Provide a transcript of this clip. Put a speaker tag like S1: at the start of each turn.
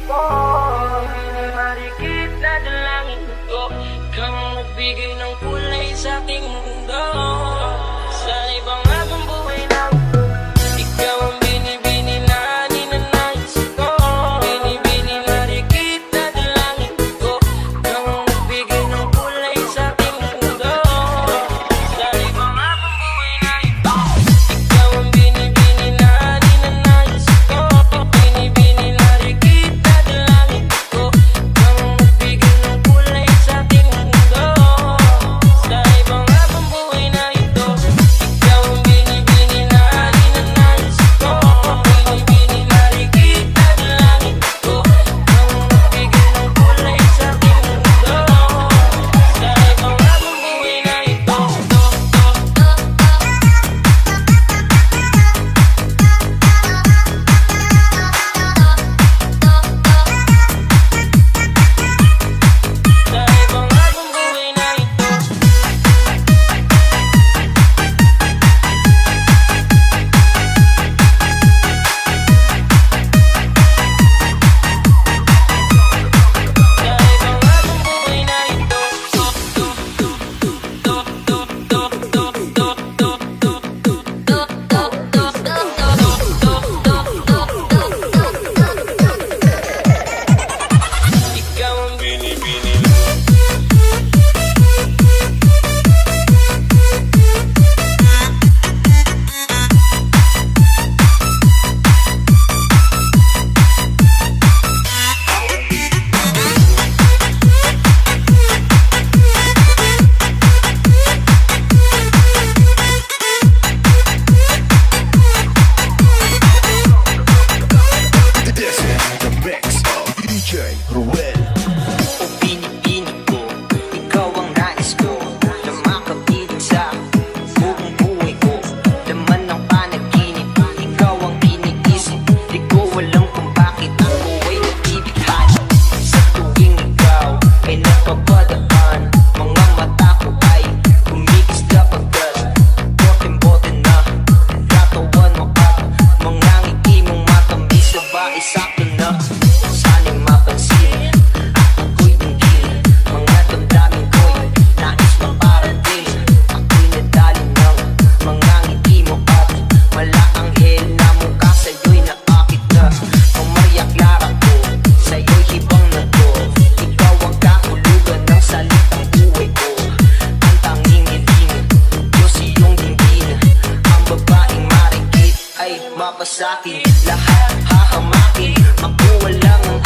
S1: ko. Marikit na dalangin ko, ikaw ang nagbigay ng kulay sa aking mundo. Sa ibang habang buhay na ikaw ang binibini na ninanais ko. Binibini, marikit na dalangin ko, ikaw ang nagbigay ng kulay sa aking mundo. Sa ibang habang buhay na ito, ikaw ang binibini na ninanais ko. Binibini, marikit na dalangin ko, ikaw ang nagbigay ng kulay sa aking mundo. Sa ibang habang buhay na ito, ikaw ang binibini na ninanais ko. Binibini, marikit na dalangin ko, ikaw ang nagbigay ng kulay sa aking mundo. Sa ibang habang buhay na ito. Sa ibang habang buhay na ito. Sa ibang habang buhay na ito. Ikaw ang binibini.
S2: This is the mix of DJ Ruel.
S3: O pinipini ko, ikaw ang nais ko na makapiling sa buong buhay ko. Laman ng panaginip, ikaw ang iniisip. Di ko alam kung bakit ako ay nagbibighani. Sa tuwing ikaw ay napapadaan, mga mata ko ay kumikisla agad. Bote-bote na katawan mo at mga ngiti mong matamis na ba isakto na. Sana'y mapansin at ako'y dinggin. Mga damdamin ko'y nais maparating. Ako'y nadali ng mga ngiti mo at malaanghel na mukha sa'yo'y naakit na. Ang Maria Clara ko, sa'yo'y hibang na to. Ikaw ang kahulugan ng salitang buhay ko. Ang tanging hiling, Diyos iyong dinggin. Ang babaeng marikit ay mapasakin. Lahat hahamakin, makuha lang ang